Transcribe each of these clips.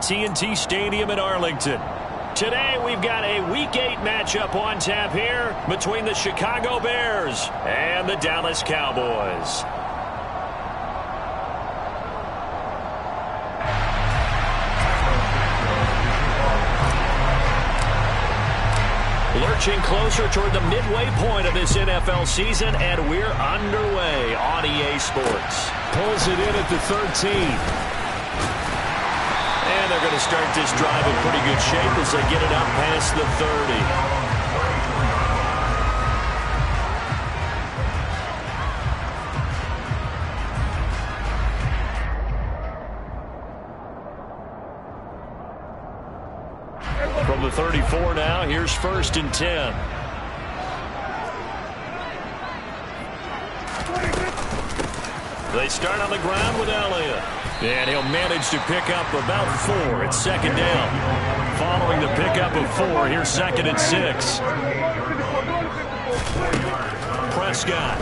AT&T Stadium in Arlington. Today we've got a Week 8 matchup on tap here between the Chicago Bears and the Dallas Cowboys. Lurching closer toward the midway point of this NFL season, and we're underway on EA Sports. Pulls it in at the 13. And they're going to start this drive in pretty good shape as they get it up past the 30. From the 34 now, here's 1st and 10. They start on the ground with Elliott. And he'll manage to pick up about 4. It's 2nd down. Following the pickup of 4, here's 2nd and 6. Prescott.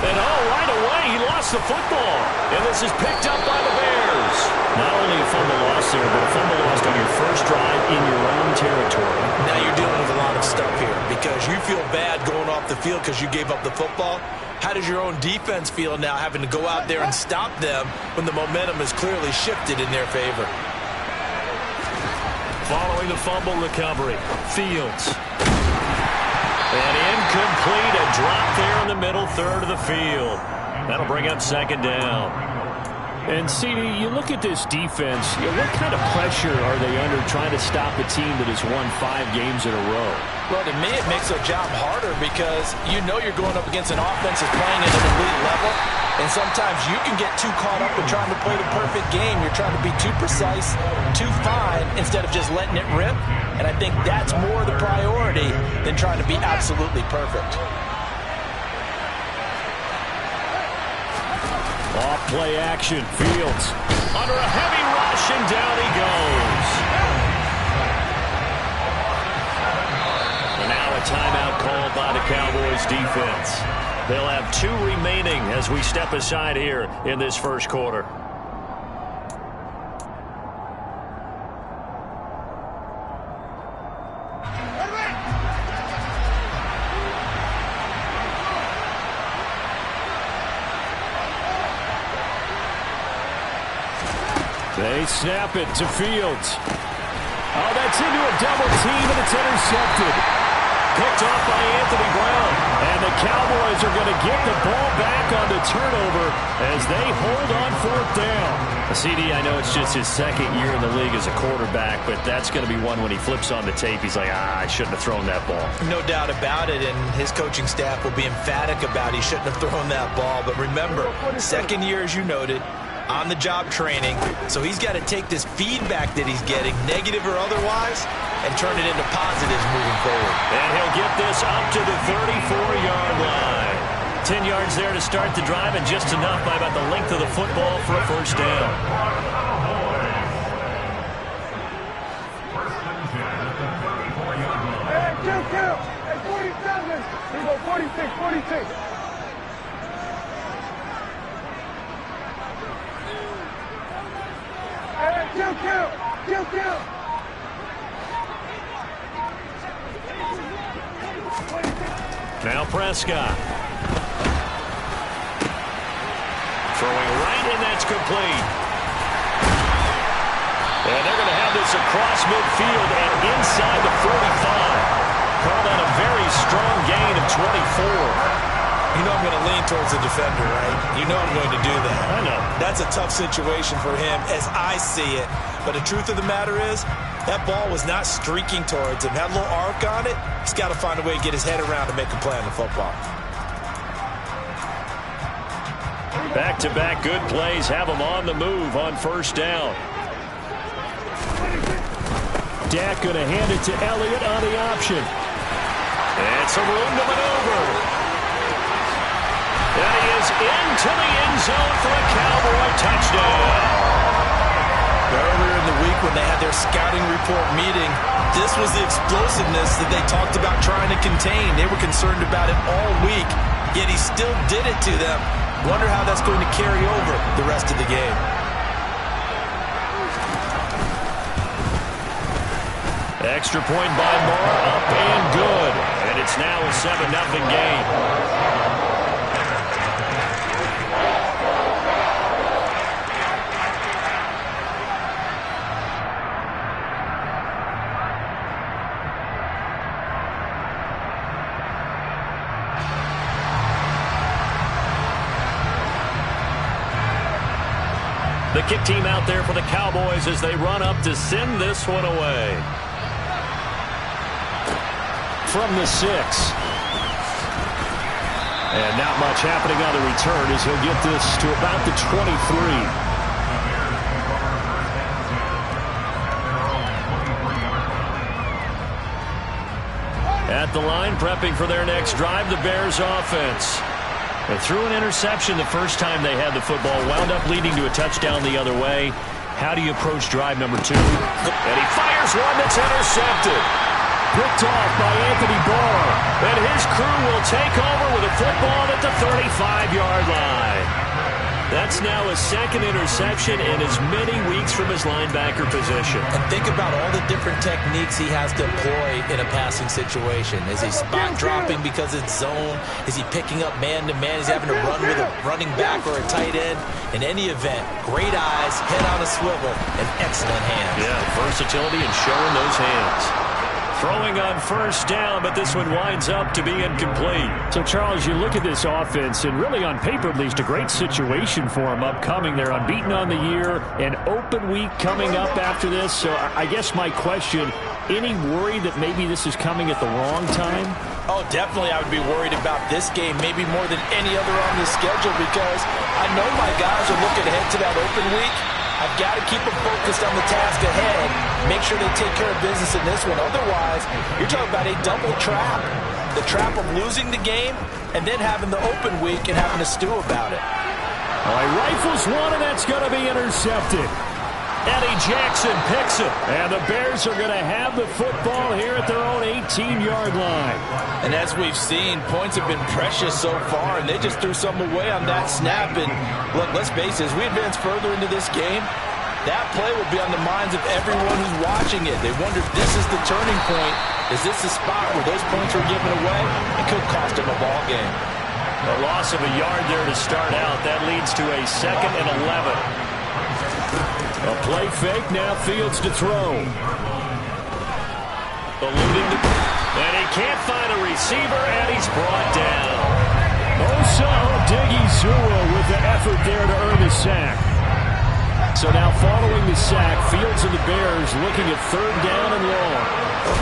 And right away, he lost the football. And this is picked up by the Bears. Not only a fumble loss there, but a fumble lost on your first drive in your own territory. Now you're dealing with a lot of stuff here because you feel bad going off the field because you gave up the football. How does your own defense feel now having to go out there and stop them when the momentum is clearly shifted in their favor? Following the fumble recovery, Fields. And incomplete, a drop there in the middle third of the field. That'll bring up 2nd down. And, CD, you look at this defense, what kind of pressure are they under trying to stop a team that has won 5 games in a row? Well, to me, it makes their job harder because you know you're going up against an offense that's playing at an elite level, and sometimes you can get too caught up in trying to play the perfect game. You're trying to be too precise, too fine, instead of just letting it rip, and I think that's more the priority than trying to be absolutely perfect. Off play action, Fields under a heavy rush, and down he goes. And now a timeout called by the Cowboys defense. They'll have 2 remaining as we step aside here in this first quarter. They snap it to Fields. Oh, that's into a double team, and it's intercepted. Picked off by Anthony Brown. And the Cowboys are going to get the ball back on the turnover as they hold on 4th down. CD, I know it's just his 2nd year in the league as a quarterback, but that's going to be one when he flips on the tape. He's like, I shouldn't have thrown that ball. No doubt about it, and his coaching staff will be emphatic about he shouldn't have thrown that ball. But remember, 2nd year, as you noted, on-the-job training, so he's got to take this feedback that he's getting, negative or otherwise, and turn it into positives moving forward. And he'll get this up to the 34-yard line. 10 yards there to start the drive, and just enough by about the length of the football for a 1st down. Hey, 46. Kill. Now Prescott. Throwing right, and that's complete. And they're going to have this across midfield and inside the 45. Call that a very strong gain of 24. You know I'm going to lean towards the defender, right? You know I'm going to do that. I know. That's a tough situation for him as I see it. But the truth of the matter is, that ball was not streaking towards him. Had a little arc on it. He's got to find a way to get his head around to make a play on the football. Back-to-back good plays have him on the move on 1st down. Dak going to hand it to Elliott on the option. And some room to maneuver. And he is into the end zone for a Cowboy touchdown. Earlier in the week when they had their scouting report meeting, this was the explosiveness that they talked about trying to contain. They were concerned about it all week, yet he still did it to them. Wonder how that's going to carry over the rest of the game. Extra point by Moore, up and good. And it's now a 7-0 game. The kick team out there for the Cowboys as they run up to send this one away. From the 6. And not much happening on the return as he'll get this to about the 23. At the line, prepping for their next drive, the Bears offense. They threw an interception the first time they had the football, wound up leading to a touchdown the other way. How do you approach drive number 2? And he fires one that's intercepted. Picked off by Anthony Barr. And his crew will take over with a football at the 35-yard line. That's now a second interception in as many weeks from his linebacker position. And think about all the different techniques he has to employ in a passing situation. Is he spot dropping because it's zone? Is he picking up man-to-man? Is he having to run with a running back or a tight end? In any event, great eyes, head on a swivel, and excellent hands. Yeah, versatility and showing those hands. Throwing on first down, but this one winds up to be incomplete. So, Charles, you look at this offense, and really on paper at least, a great situation for them upcoming. They're unbeaten on the year, an open week coming up after this. So I guess my question, any worry that maybe this is coming at the wrong time? Oh, definitely I would be worried about this game, maybe more than any other on the schedule, because I know my guys are looking ahead to that open week. I've got to keep them focused on the task ahead, make sure they take care of business in this one. Otherwise, you're talking about a double trap. The trap of losing the game and then having the open week and having to stew about it. All right, rifles one, and that's going to be intercepted. Eddie Jackson picks it. And the Bears are going to have the football here at their own 18-yard line. And as we've seen, points have been precious so far, and they just threw some away on that snap. And look, let's face it, as we advance further into this game, that play will be on the minds of everyone who's watching it. They wonder if this is the turning point. Is this the spot where those points were given away? It could cost them a ball game. A loss of a yard there to start out. That leads to a 2nd and 11. A play fake, now Fields to throw. Alluding to, and he can't find a receiver, and he's brought down. Osa Odighizuwa with the effort there to earn the sack. So now following the sack, Fields and the Bears looking at 3rd down and long.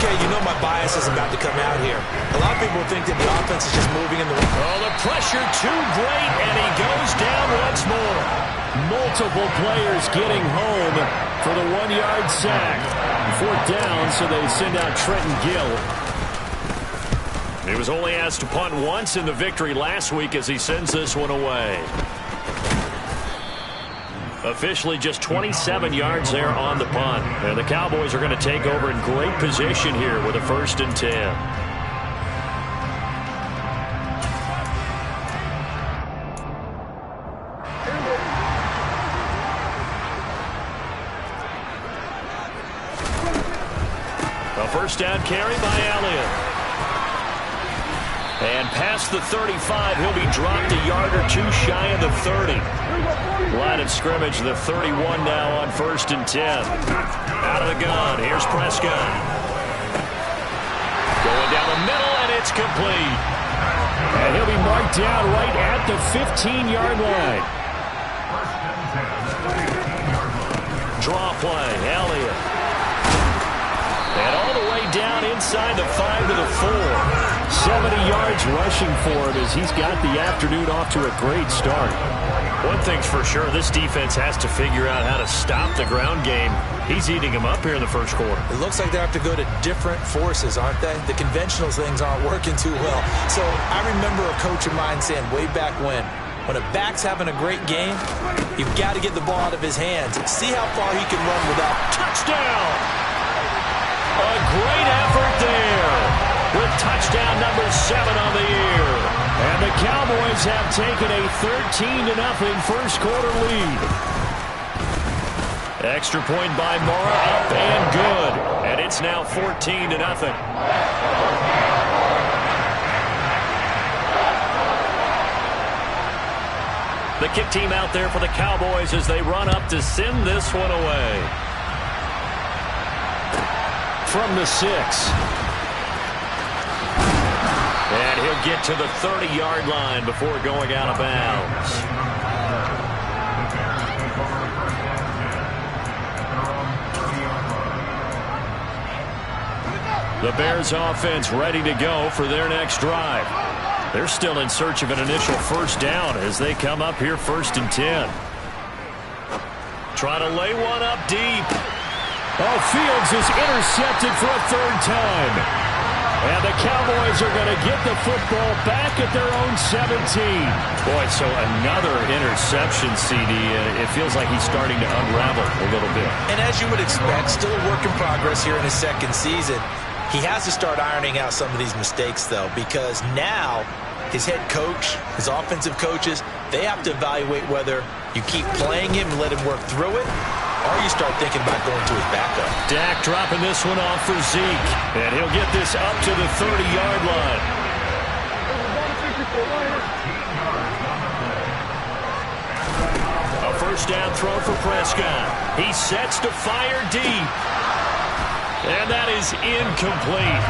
Okay, you know my bias is about to come out here. A lot of people think that the offense is just moving in the... Oh, the pressure too great, and he goes down once more. Multiple players getting home for the 1-yard sack. 4th down, so they send out Trenton Gill. He was only asked to punt once in the victory last week as he sends this one away. Officially just 27 yards there on the punt. And the Cowboys are going to take over in great position here with a 1st and 10. First down carry by Elliott. And past the 35, he'll be dropped a yard or two shy of the 30. Line of scrimmage, the 31 now on 1st and 10. Out of the gun, here's Prescott. Going down the middle, and it's complete. And he'll be marked down right at the 15-yard line. Draw play, Elliott. And all the way down inside the 5 to the 4. 70 yards rushing for him as he's got the afternoon off to a great start. One thing's for sure, this defense has to figure out how to stop the ground game. He's eating them up here in the 1st quarter. It looks like they have to go to different forces, aren't they? The conventional things aren't working too well. So I remember a coach of mine saying way back when a back's having a great game, you've got to get the ball out of his hands. See how far he can run without... Touchdown! A great effort there with touchdown number 7 on the year. And the Cowboys have taken a 13-0 1st quarter lead. Extra point by Mora, up and good. And it's now 14-0. The kick team out there for the Cowboys as they run up to send this one away. From the 6. And he'll get to the 30-yard line before going out of bounds. The Bears offense ready to go for their next drive. They're still in search of an initial first down as they come up here 1st and 10. Try to lay one up deep. Oh, Fields is intercepted for a 3rd time. And the Cowboys are going to get the football back at their own 17. Boy, so another interception, CD. It feels like he's starting to unravel a little bit. And as you would expect, still a work in progress here in his 2nd season. He has to start ironing out some of these mistakes, though, because now his head coach, his offensive coaches, they have to evaluate whether you keep playing him and let him work through it, or you start thinking about going to his backup. Dak dropping this one off for Zeke, and he'll get this up to the 30-yard line. A first down throw for Prescott. He sets to fire deep. And that is incomplete.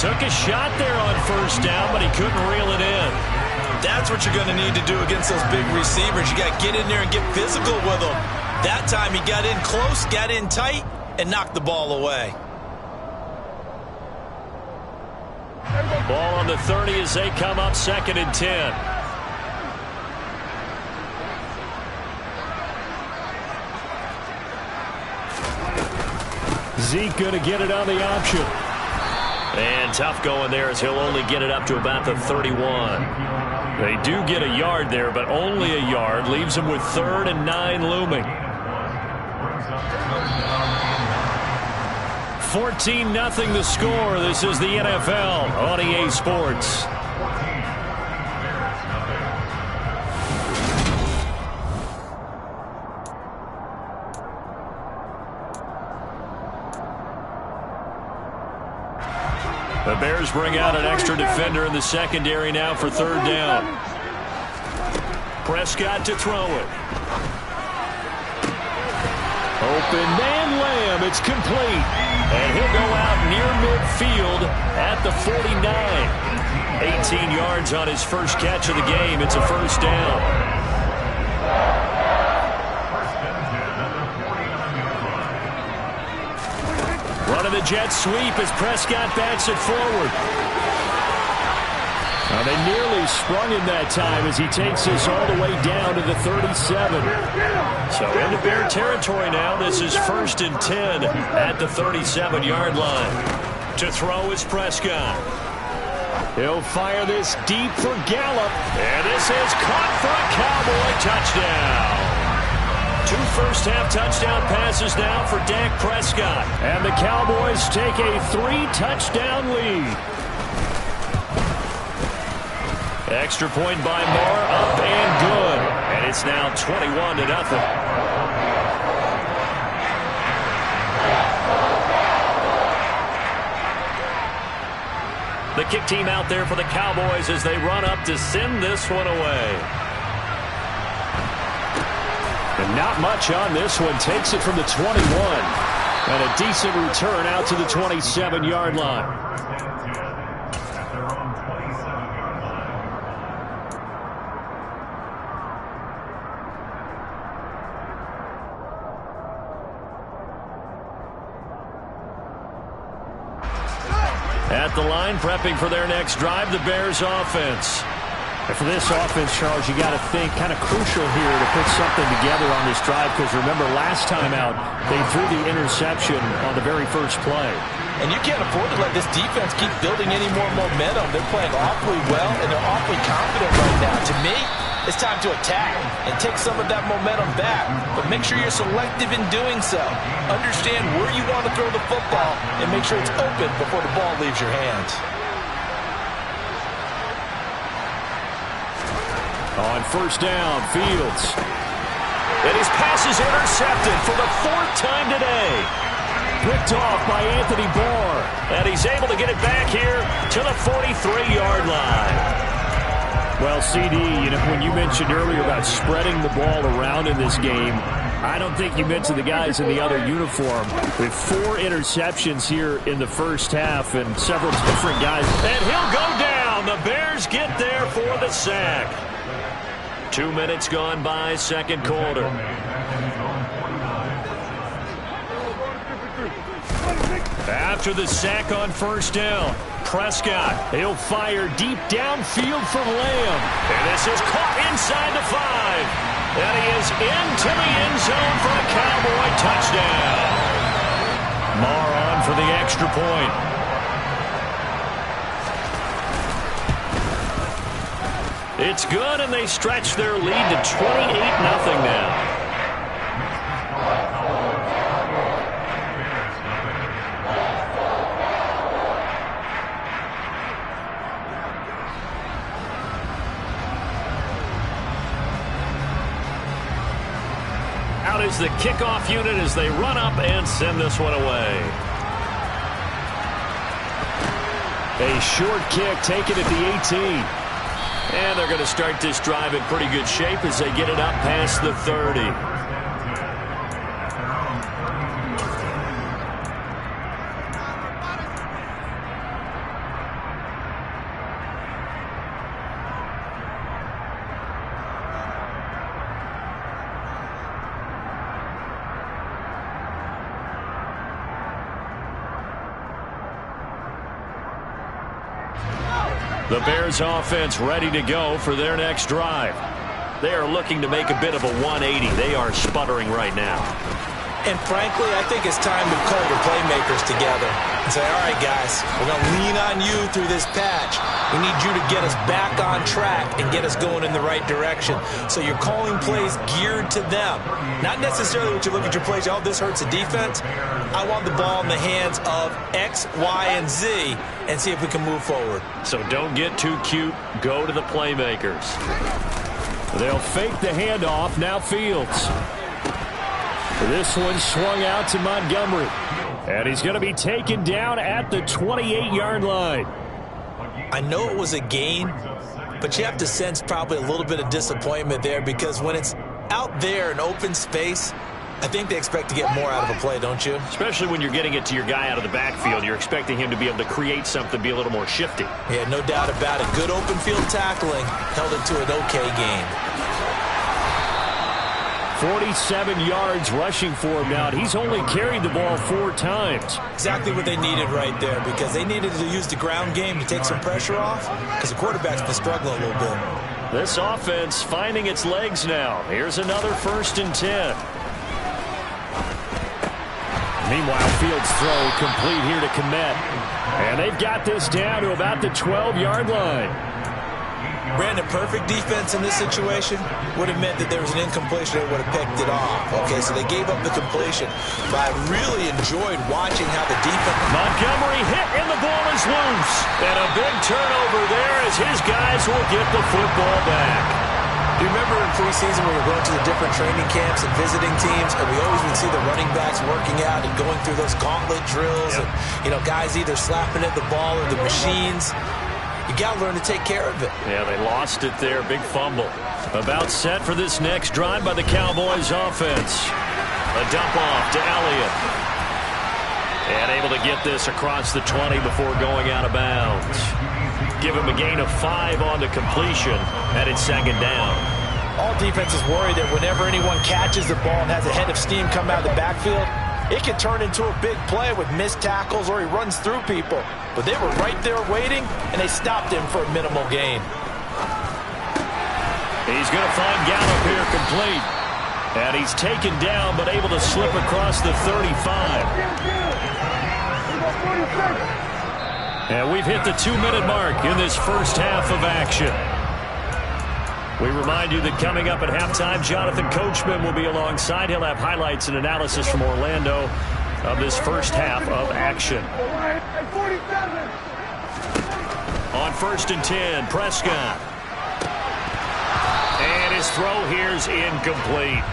Took a shot there on first down, but he couldn't reel it in. That's what you're going to need to do against those big receivers. You got to get in there and get physical with them. That time he got in close, got in tight, and knocked the ball away. Ball on the 30 as they come up 2nd and 10. Zeke going to get it on the option. And tough going there as he'll only get it up to about the 31. They do get a yard there, but only a yard. Leaves them with 3rd and 9 looming. 14-0 the score. This is the NFL on EA Sports. The Bears bring out an extra defender in the secondary now for 3rd down. Prescott to throw it. Open man Lamb. It's complete. And he'll go out near midfield at the 49. 18 yards on his first catch of the game. It's a first down. Running the jet sweep as Prescott backs it forward. Now they nearly sprung him that time as he takes this all the way down to the 37. So into Bear territory now. This is 1st and 10 at the 37-yard line. To throw is Prescott. He'll fire this deep for Gallup. And this is caught for a Cowboy touchdown. 2 first-half touchdown passes now for Dak Prescott. And the Cowboys take a 3-touchdown lead. Extra point by Moore, up and good. And it's now 21-0. The kick team out there for the Cowboys as they run up to send this one away. And not much on this one. Takes it from the 21. And a decent return out to the 27-yard line. At the line, prepping for their next drive, the Bears offense. And for this offense, Charles, you got to think kind of crucial here to put something together on this drive, because remember last time out they threw the interception on the very first play. And you can't afford to let this defense keep building any more momentum. They're playing awfully well, and they're awfully confident right now. To me, it's time to attack and take some of that momentum back. But make sure you're selective in doing so. Understand where you want to throw the football and make sure it's open before the ball leaves your hands. On first down, Fields. And his pass is intercepted for the 4th time today. Picked off by Anthony Barr. And he's able to get it back here to the 43-yard line. Well, CD, when you mentioned earlier about spreading the ball around in this game, I don't think you mentioned the guys in the other uniform. With 4 interceptions here in the first half and several different guys. And he'll go down. The Bears get there for the sack. 2 minutes gone by, second quarter. After the sack on first down, Prescott, he'll fire deep downfield from Lamb. And this is caught inside the 5. And he is into the end zone for a Cowboy touchdown. Marr on for the extra point. It's good, and they stretch their lead to 28-0 now. Out is the kickoff unit as they run up and send this one away. A short kick taken at the 18. And they're going to start this drive in pretty good shape as they get it up past the 30. The Bears offense ready to go for their next drive. They are looking to make a bit of a 180. They are sputtering right now. And frankly, I think it's time to call your playmakers together and say, all right, guys, we're going to lean on you through this patch. We need you to get us back on track and get us going in the right direction. So you're calling plays geared to them. Not necessarily what you look at your plays, oh, this hurts the defense. I want the ball in the hands of X, Y, and Z and see if we can move forward. So don't get too cute. Go to the playmakers. They'll fake the handoff. Now Fields. This one swung out to Montgomery. And he's going to be taken down at the 28-yard line. I know it was a gain, but you have to sense probably a little bit of disappointment there because when it's out there in open space, I think they expect to get more out of a play, don't you? Especially when you're getting it to your guy out of the backfield. You're expecting him to be able to create something, be a little more shifty. Yeah, no doubt about it. Good open field tackling held it to an okay game. 47 yards rushing for him now. He's only carried the ball 4 times. Exactly what they needed right there because they needed to use the ground game to take some pressure off because the quarterback's been struggling a little bit. This offense finding its legs now. Here's another 1st and 10. Meanwhile, Fields' throw complete here to Kmet. And they've got this down to about the 12-yard line. Brandon, perfect defense in this situation would have meant that there was an incompletion. They would have picked it off. Okay, so they gave up the completion. But I really enjoyed watching how the defense... Montgomery hit and the ball is loose. And a big turnover there as his guys will get the football back. Do you remember in preseason when we were going to the different training camps and visiting teams, and we always would see the running backs working out and going through those gauntlet drills, and, you know, guys either slapping at the ball or the machines. You got to learn to take care of it. Yeah, they lost it there. Big fumble. About set for this next drive by the Cowboys offense. A dump off to Elliott. And able to get this across the 20 before going out of bounds. Give him a gain of 5 on the completion, and it's 2nd down. All defenses worry that whenever anyone catches the ball and has a head of steam come out of the backfield, it can turn into a big play with missed tackles or he runs through people. But they were right there waiting, and they stopped him for a minimal gain. He's going to find Gallup here complete. And he's taken down, but able to slip across the 35. And we've hit the 2-minute mark in this first half of action. We remind you that coming up at halftime, Jonathan Coachman will be alongside. He'll have highlights and analysis from Orlando of this first half of action. On 1st and 10, Prescott. And his throw here's incomplete.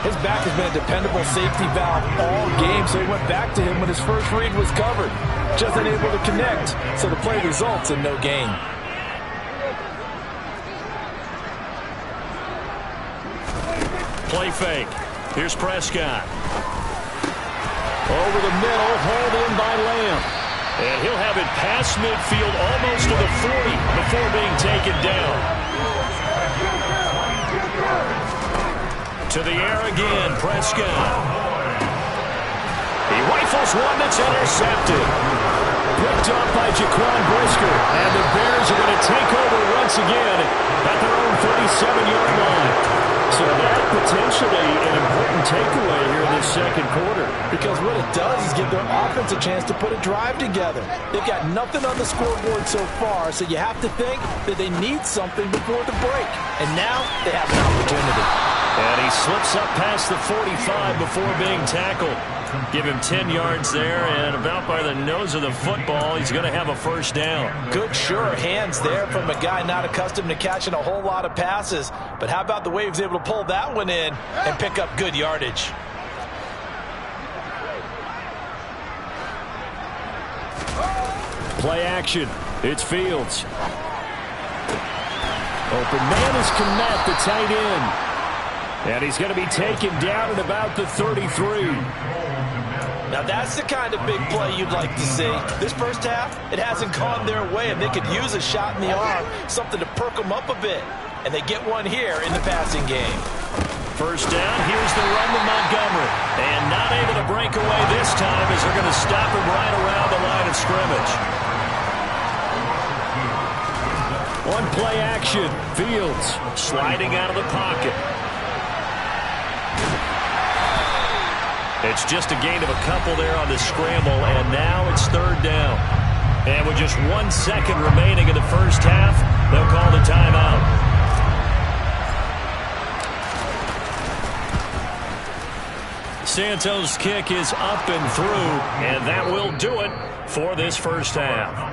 His back has been a dependable safety valve all game, so he went back to him when his first read was covered. Just unable to connect, so the play results in no gain. Play fake. Here's Prescott. Over the middle, hauled in by Lamb. And he'll have it past midfield, almost to the 40, before being taken down. To the air again, Prescott. He rifles one that's intercepted. Picked up by Jaquan Brisker. And the Bears are going to take over once again at their own 37-yard line. So that potentially an important takeaway here in this second quarter. Because what it does is give their offense a chance to put a drive together. They've got nothing on the scoreboard so far, so you have to think that they need something before the break. And now they have an opportunity. And he slips up past the 45 before being tackled. Give him 10 yards there, and about by the nose of the football, he's going to have a first down. Good, sure hands there from a guy not accustomed to catching a whole lot of passes. But how about the way he was able to pull that one in and pick up good yardage? Play action. It's Fields. Open man is Kmet, the tight end. And he's going to be taken down at about the 33. Now that's the kind of big play you'd like to see. This first half, it hasn't gone their way, and they could use a shot in the arm, something to perk them up a bit. And they get one here in the passing game. First down, here's the run to Montgomery. And not able to break away this time as they're going to stop him right around the line of scrimmage. One play action. Fields sliding out of the pocket. It's just a gain of a couple there on the scramble, and now it's third down. And with just 1 second remaining in the first half, they'll call the timeout. Santos' kick is up and through, and that will do it for this first half.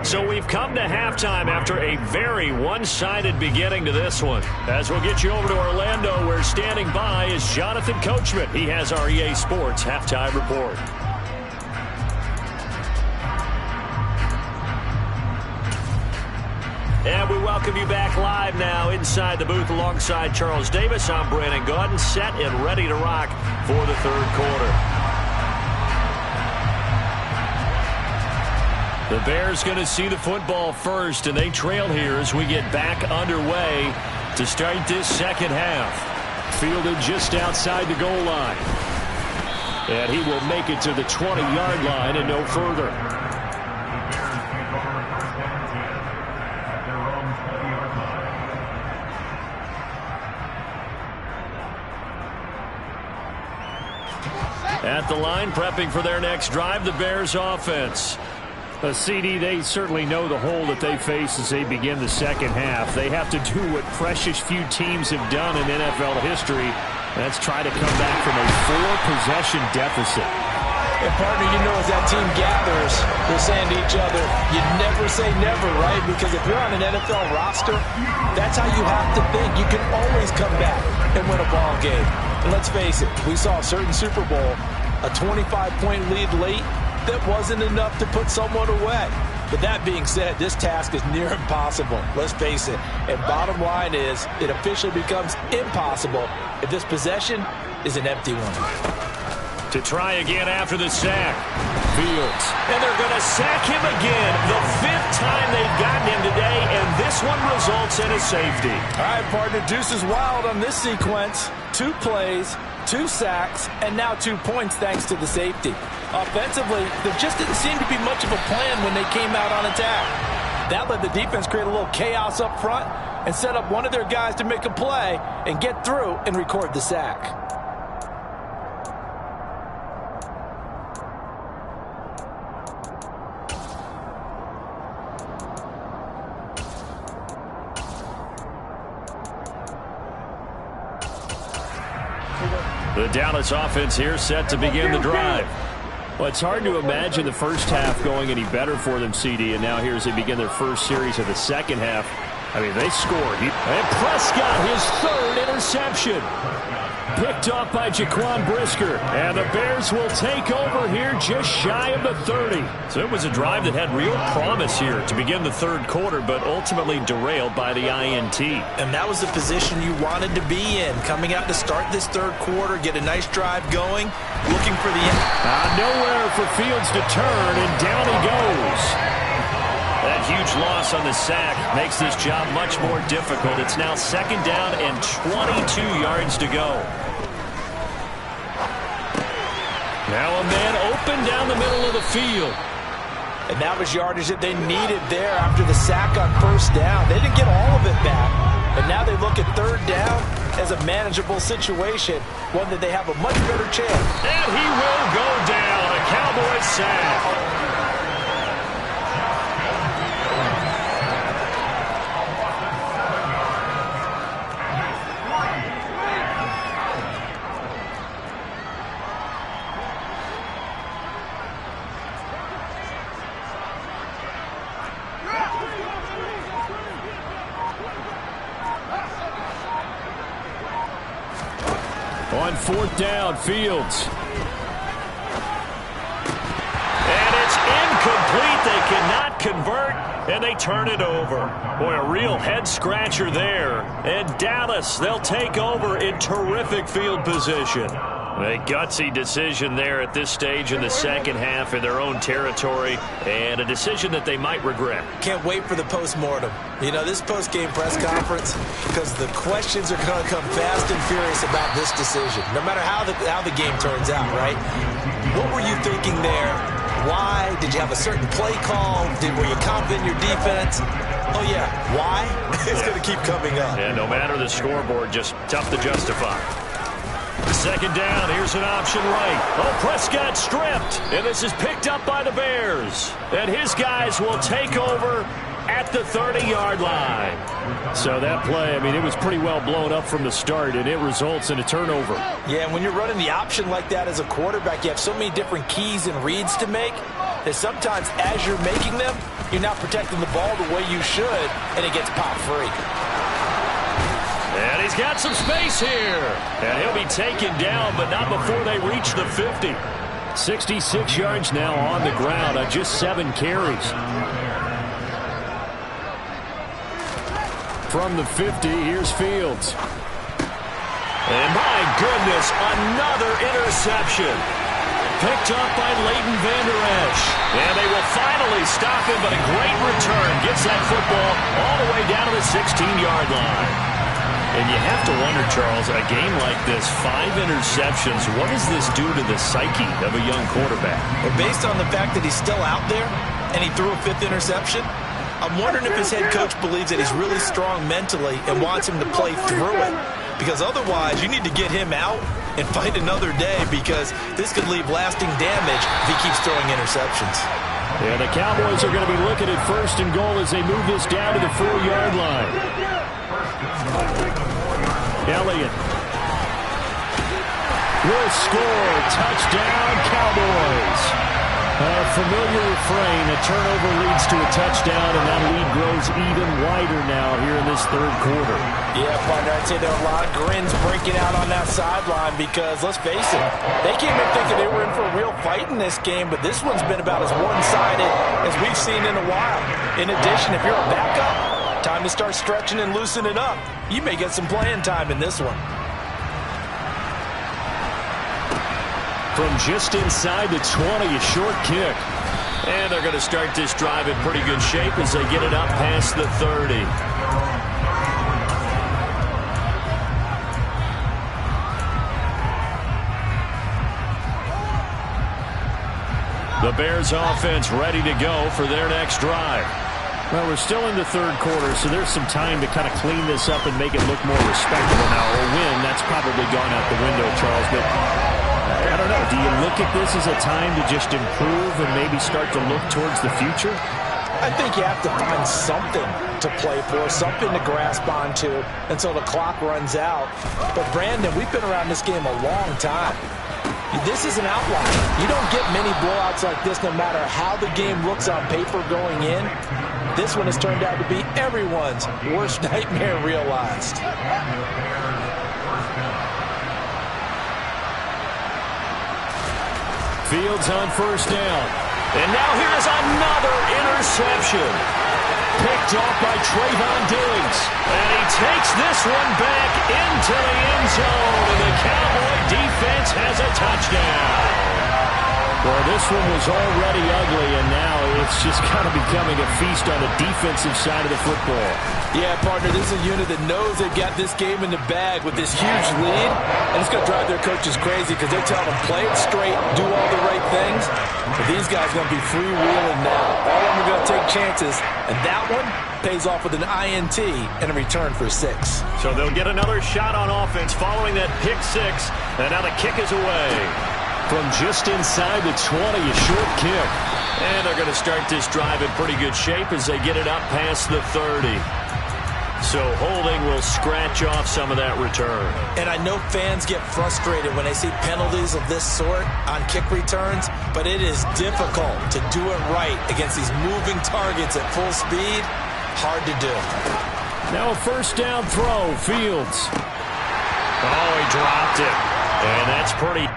So we've come to halftime after a very one-sided beginning to this one. As we'll get you over to Orlando, where standing by is Jonathan Coachman. He has our EA Sports halftime report. And we welcome you back live now inside the booth alongside Charles Davis. I'm Brandon Gaudin, set and ready to rock for the third quarter. The Bears going to see the football first, and they trail here as we get back underway to start this second half. Fielded just outside the goal line. And he will make it to the 20-yard line and no further. At the line, prepping for their next drive, the Bears offense. CD, they certainly know the hole that they face as they begin the second half. They have to do what precious few teams have done in NFL history. That's try to come back from a 4-possession deficit. And partner, you know, as that team gathers, they're saying to each other, you never say never, right? Because if you're on an NFL roster, that's how you have to think. You can always come back and win a ball game. And let's face it, we saw a certain Super Bowl, a 25-point lead late, that wasn't enough to put someone away. But that being said, this task is near impossible. Let's face it. And bottom line is, it officially becomes impossible if this possession is an empty one. To try again after the sack. Fields. And they're going to sack him again. The 5th time they've gotten him today, and this one results in a safety. All right, partner, deuce is wild on this sequence. 2 plays, 2 sacks, and now 2 points thanks to the safety. Offensively, there just didn't seem to be much of a plan when they came out on attack. That let the defense create a little chaos up front and set up one of their guys to make a play and get through and record the sack. The Dallas offense here set to begin the drive. Well, it's hard to imagine the first half going any better for them, CD, and now here as they begin their first series of the second half. I mean, they scored. And Prescott, his 3rd interception. Picked off by Jaquan Brisker. And the Bears will take over here just shy of the 30. So it was a drive that had real promise here to begin the third quarter, but ultimately derailed by the INT. And that was the position you wanted to be in. Coming out to start this third quarter, get a nice drive going, looking for the end. Nowhere for Fields to turn, and down he goes. That huge loss on the sack makes this job much more difficult. It's now second down and 22 yards to go. Now a man open down the middle of the field. And that was yardage that they needed there after the sack on first down. They didn't get all of it back. But now they look at third down as a manageable situation, one that they have a much better chance. And he will go down. A Cowboys sack. On fourth down, Fields. And it's incomplete. They cannot convert, and they turn it over. Boy, a real head-scratcher there. And Dallas, they'll take over in terrific field position. A gutsy decision there at this stage in the second half in their own territory, and a decision that they might regret. Can't wait for the post-mortem. You know, this post-game press conference, because the questions are going to come fast and furious about this decision, no matter how the game turns out, right? What were you thinking there? Why? Did you have a certain play call? Were you confident in your defense? Oh, yeah. Why? It's going to keep coming up. Yeah, no matter the scoreboard, just tough to justify. Second down, here's an option right. Oh, Prescott stripped, and this is picked up by the Bears. And his guys will take over at the 30-yard line. So that play, I mean, it was pretty well blown up from the start, and it results in a turnover. Yeah, and when you're running the option like that as a quarterback, you have so many different keys and reads to make that sometimes as you're making them, you're not protecting the ball the way you should, and it gets popped free. And he's got some space here. And he'll be taken down, but not before they reach the 50. 66 yards now on the ground on just 7 carries. From the 50, here's Fields. And my goodness, another interception. Picked up by Leighton Vander Esch. And they will finally stop him, but a great return. Gets that football all the way down to the 16-yard line. And you have to wonder, Charles, a game like this, 5 interceptions, what does this do to the psyche of a young quarterback? Well, based on the fact that he's still out there and he threw a 5th interception, I'm wondering if his head coach believes that he's really strong mentally and wants him to play through it. Because otherwise, you need to get him out and fight another day, because this could leave lasting damage if he keeps throwing interceptions. Yeah, the Cowboys are going to be looking at first and goal as they move this down to the 4-yard line. Elliott will score. Touchdown, Cowboys. A familiar refrain. A turnover leads to a touchdown, and that lead grows even wider now here in this third quarter. Yeah, partner, I'd say there are a lot of grins breaking out on that sideline because, let's face it, they came in thinking they were in for a real fight in this game, but this one's been about as one-sided as we've seen in a while. In addition, if you're a backup, time to start stretching and loosening up. You may get some playing time in this one. From just inside the 20, a short kick. And they're going to start this drive in pretty good shape as they get it up past the 30. The Bears offense ready to go for their next drive. Well, we're still in the third quarter, so there's some time to kind of clean this up and make it look more respectable now. A win, that's probably gone out the window, Charles. But I don't know. Do you look at this as a time to just improve and maybe start to look towards the future? I think you have to find something to play for, something to grasp onto until the clock runs out. But, Brandon, we've been around this game a long time. This is an outlier. You don't get many blowouts like this no matter how the game looks on paper going in. This one has turned out to be everyone's worst nightmare realized. Fields on first down. And now here's another interception. Picked off by Trayvon Diggs. And he takes this one back into the end zone. And the Cowboy defense has a touchdown. Well, this one was already ugly, and now it's just kind of becoming a feast on the defensive side of the football. Yeah, partner, this is a unit that knows they've got this game in the bag with this huge lead, and it's going to drive their coaches crazy because they're telling them play it straight, do all the right things. But these guys are going to be freewheeling now. All of them are going to take chances, and that one pays off with an INT and a return for 6. So they'll get another shot on offense following that pick 6, and now the kick is away. From just inside the 20, a short kick. And they're going to start this drive in pretty good shape as they get it up past the 30. So holding will scratch off some of that return. And I know fans get frustrated when they see penalties of this sort on kick returns, but it is difficult to do it right against these moving targets at full speed. Hard to do. Now a first down throw, Fields. Oh, he dropped it. And that's pretty...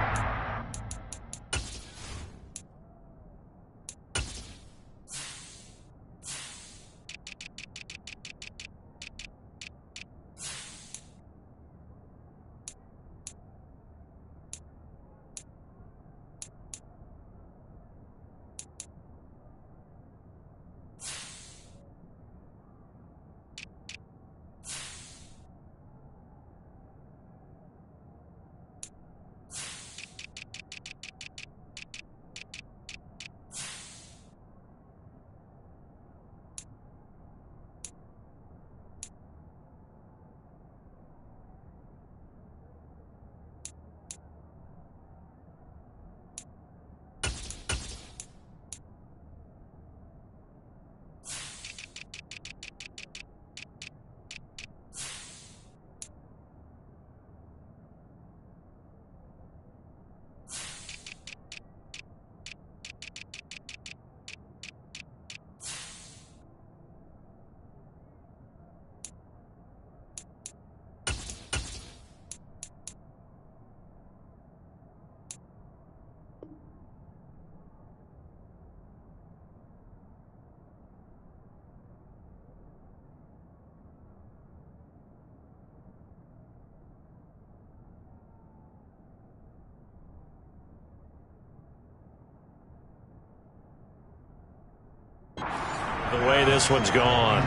The way this one's gone.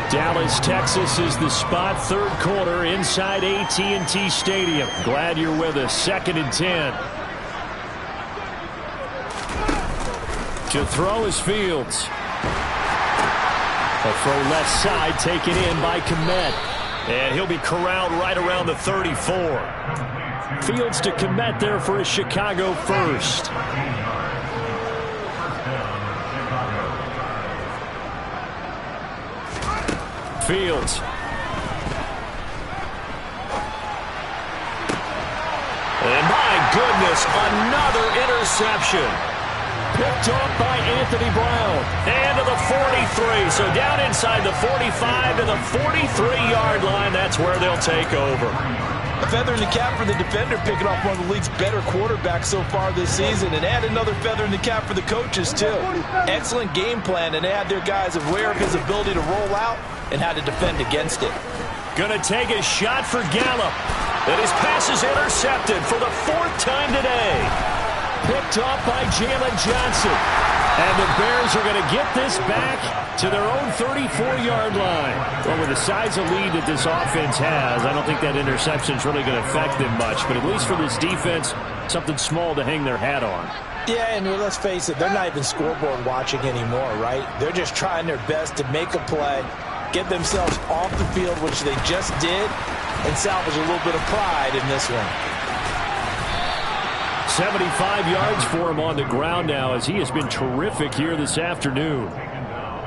Dallas, Texas is the spot. Third quarter inside AT&T Stadium. Glad you're with us. 2nd and 10. To throw is Fields. A throw left side taken in by Kmet. And he'll be corralled right around the 34. Fields to Kmet there for a Chicago first. Fields. And my goodness, another interception. Picked off by Anthony Brown. And to the 43. So down inside the 45 to the 43-yard line. That's where they'll take over. A feather in the cap for the defender, picking off one of the league's better quarterbacks so far this season, and add another feather in the cap for the coaches, too. Excellent game plan, and add their guys aware of his ability to roll out and how to defend against it. Going to take a shot for Gallup. And his pass is intercepted for the 4th time today. Picked off by Jalen Johnson. And the Bears are going to get this back to their own 34-yard line. Well, with the size of lead that this offense has, I don't think that interception is really going to affect them much. But at least for this defense, something small to hang their hat on. Yeah, and let's face it, they're not even scoreboard watching anymore, right? They're just trying their best to make a play, get themselves off the field, which they just did, and salvage a little bit of pride in this one. 75 yards for him on the ground now, as he has been terrific here this afternoon.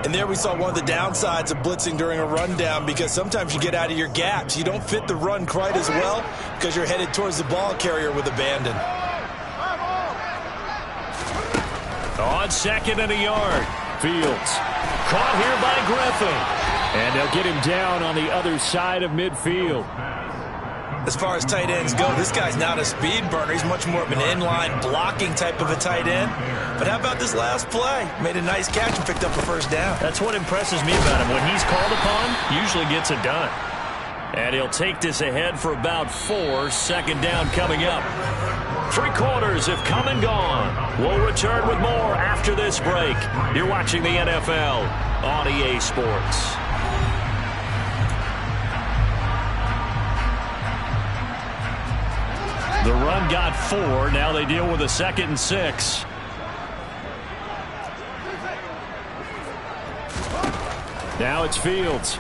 And there we saw one of the downsides of blitzing during a rundown, because sometimes you get out of your gaps. You don't fit the run quite as well because you're headed towards the ball carrier with abandon. On 2nd and a yard. Fields. Caught here by Griffin. And they'll get him down on the other side of midfield. As far as tight ends go, this guy's not a speed burner. He's much more of an inline blocking type of a tight end. But how about this last play? Made a nice catch and picked up a first down. That's what impresses me about him. When he's called upon, usually gets it done. And he'll take this ahead for about 4. Second down coming up. 3 quarters have come and gone. We'll return with more after this break. You're watching the NFL on EA Sports. The run got 4. Now they deal with a 2nd and 6. Now it's Fields.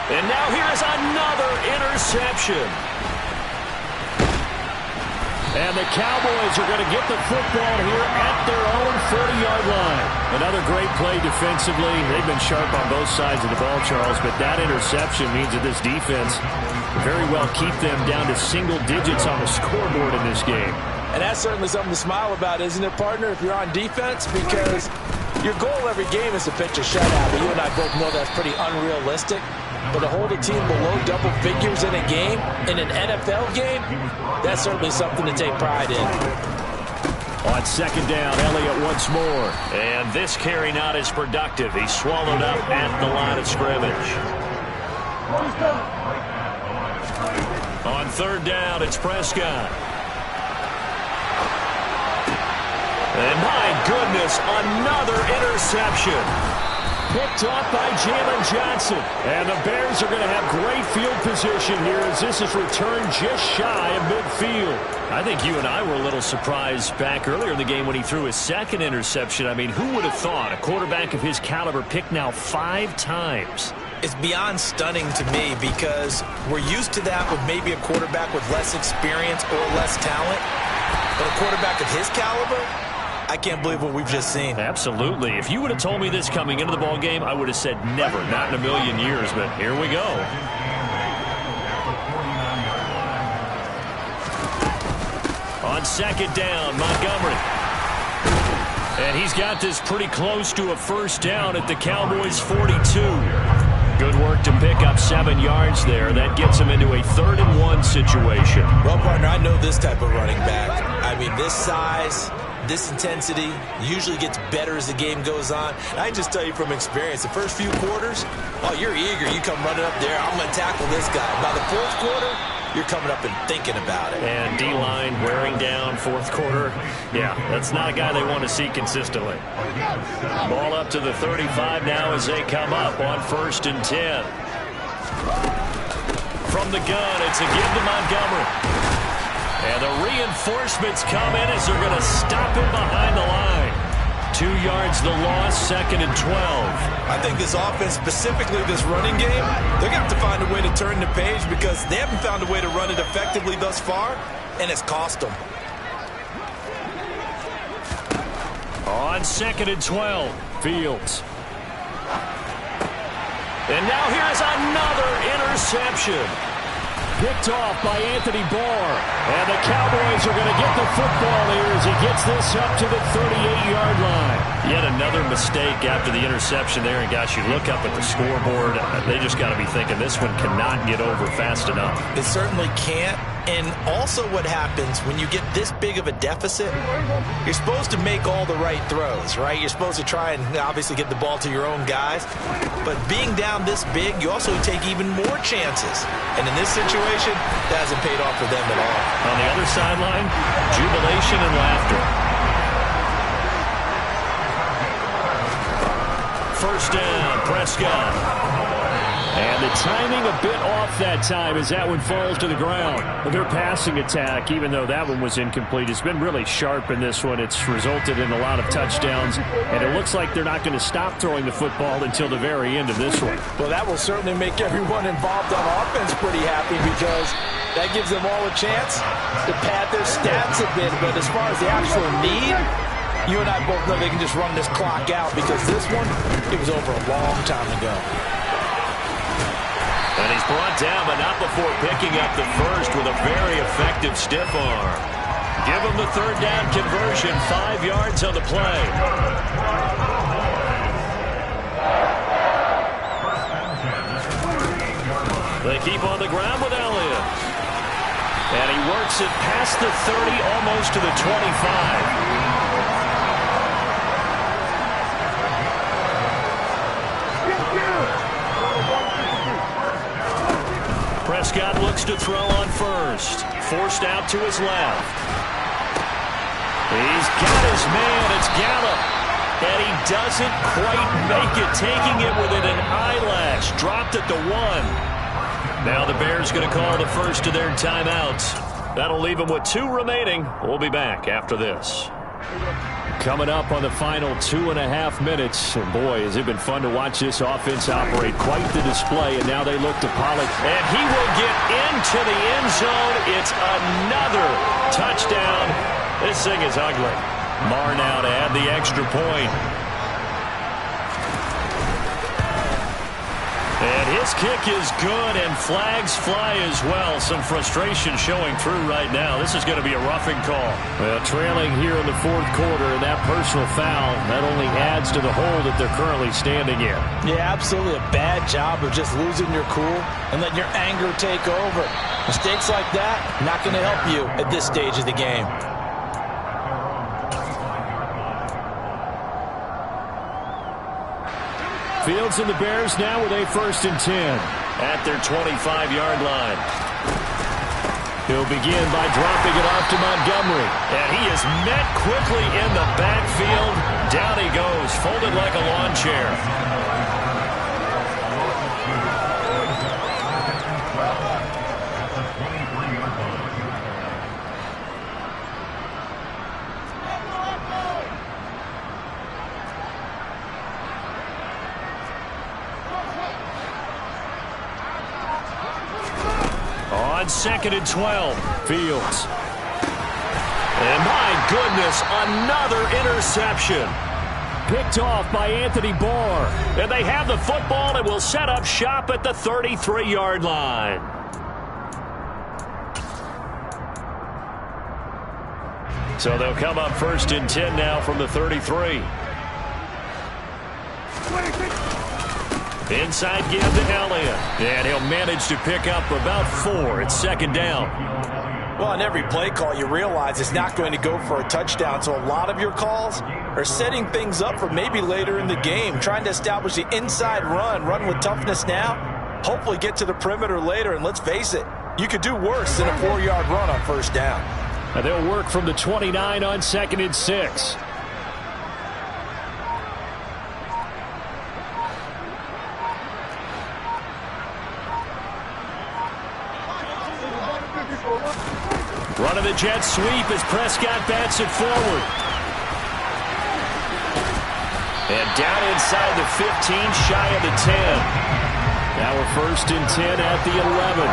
And now here's another interception. And the Cowboys are going to get the football here at their own 40-yard line. Another great play defensively. They've been sharp on both sides of the ball, Charles, but that interception means that this defense very well keep them down to single digits on the scoreboard in this game. And that's certainly something to smile about, isn't it, partner, if you're on defense? Because your goal every game is to pitch a shutout, but you and I both know that's pretty unrealistic. But to hold a team below double figures in a game, in an NFL game, that's certainly something to take pride in. On 2nd down, Elliott once more. And this carry not as productive. He's swallowed up at the line of scrimmage. On 3rd down, it's Prescott. And my goodness, another interception. Picked off by Jalen Johnson. And the Bears are going to have great field position here as this is returned just shy of midfield. I think you and I were a little surprised back earlier in the game when he threw his 2nd interception. I mean, who would have thought a quarterback of his caliber picked now 5 times? It's beyond stunning to me because we're used to that with maybe a quarterback with less experience or less talent. But a quarterback of his caliber, I can't believe what we've just seen. Absolutely. If you would have told me this coming into the ball game, I would have said never, not in a million years. But here we go. On 2nd down, Montgomery. And he's got this pretty close to a first down at the Cowboys' 42. Good work to pick up 7 yards there. That gets him into a 3rd and 1 situation. Well, partner, I know this type of running back. I mean, this size, this intensity usually gets better as the game goes on. I can just tell you from experience, the first few quarters, oh, you're eager. You come running up there, I'm going to tackle this guy. By the 4th quarter, you're coming up and thinking about it. And D-line wearing down 4th quarter. Yeah, that's not a guy they want to see consistently. Ball up to the 35 now as they come up on 1st and 10. From the gun, it's a give to Montgomery. And the reinforcements come in as they're going to stop him behind the line. 2 yards the loss, 2nd and 12. I think this offense, specifically this running game, they're going to have to find a way to turn the page because they haven't found a way to run it effectively thus far, and it's cost them. On 2nd and 12, Fields. And now here's another interception. Picked off by Anthony Barr. And the Cowboys are going to get the football here as he gets this up to the 38-yard line. Yet another mistake after the interception there. And, gosh, you look up at the scoreboard. They just got to be thinking this one cannot get over fast enough. It certainly can't. And also what happens when you get this big of a deficit, you're supposed to make all the right throws, right? You're supposed to try and obviously get the ball to your own guys. But being down this big, you also take even more chances. And in this situation, that hasn't paid off for them at all. On the other sideline, jubilation and laughter. 1st down, Prescott. And the timing a bit off that time as that one falls to the ground. Their passing attack, even though that one was incomplete, has been really sharp in this one. It's resulted in a lot of touchdowns, and it looks like they're not going to stop throwing the football until the very end of this one. Well, that will certainly make everyone involved on offense pretty happy because that gives them all a chance to pad their stats a bit. But as far as the actual need, you and I both know they can just run this clock out because this one, it was over a long time ago. And he's brought down, but not before picking up the first with a very effective stiff arm. Give him the 3rd down conversion, 5 yards on the play. They keep on the ground with Elliott. And he works it past the 30, almost to the 25. Prescott looks to throw on first. Forced out to his left. He's got his man. It's Gallup. And he doesn't quite make it, taking it within an eyelash. Dropped at the 1. Now the Bears going to call the first of their timeouts. That'll leave them with 2 remaining. We'll be back after this. Coming up on the final 2.5 minutes. And boy, has it been fun to watch this offense operate. Quite the display. And now they look to Pollard. And he will get into the end zone. It's another touchdown. This thing is ugly. Marr now to add the extra point. And his kick is good, and flags fly as well. Some frustration showing through right now. This is going to be a roughing call. Well, trailing here in the 4th quarter, and that personal foul, that only adds to the hole that they're currently standing in. Yeah, absolutely a bad job of just losing your cool and letting your anger take over. Mistakes like that, not going to help you at this stage of the game. Fields and the Bears now with a 1st and 10 at their 25-yard line. He'll begin by dropping it off to Montgomery. And he is met quickly in the backfield. Down he goes, folded like a lawn chair. On 2nd and 12, Fields. And my goodness, another interception. Picked off by Anthony Barr. And they have the football and will set up shop at the 33-yard line. So they'll come up 1st and 10 now from the 33. Inside give to Elliott. And he'll manage to pick up about 4. It's 2nd down. Well, on every play call, you realize it's not going to go for a touchdown. So a lot of your calls are setting things up for maybe later in the game, trying to establish the inside run with toughness now, hopefully get to the perimeter later. And let's face it, you could do worse than a 4-yard run on 1st down. And they'll work from the 29 on 2nd and 6. Run of the jet sweep as Prescott bats it forward. And down inside the 15, shy of the 10. Now we're 1st and 10 at the 11.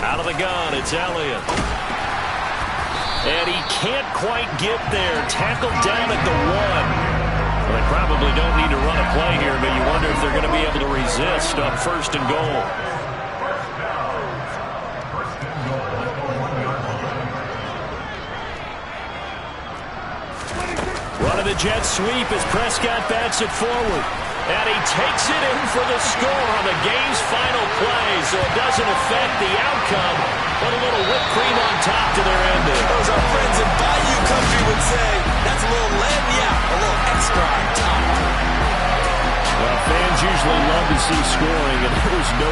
Out of the gun, it's Elliott. And he can't quite get there. Tackled down at the 1. Well, they probably don't need to run a play here, but you wonder if they're going to be able to resist on 1st and goal. Run of the jet sweep as Prescott bats it forward. And he takes it in for the score on the game's final play, so it doesn't affect the outcome, but a little whipped cream on top to their ending. Those our friends in Bayou Country would say, that's a little lagniappe, a little extra on top. Well, fans usually love to see scoring, and there's no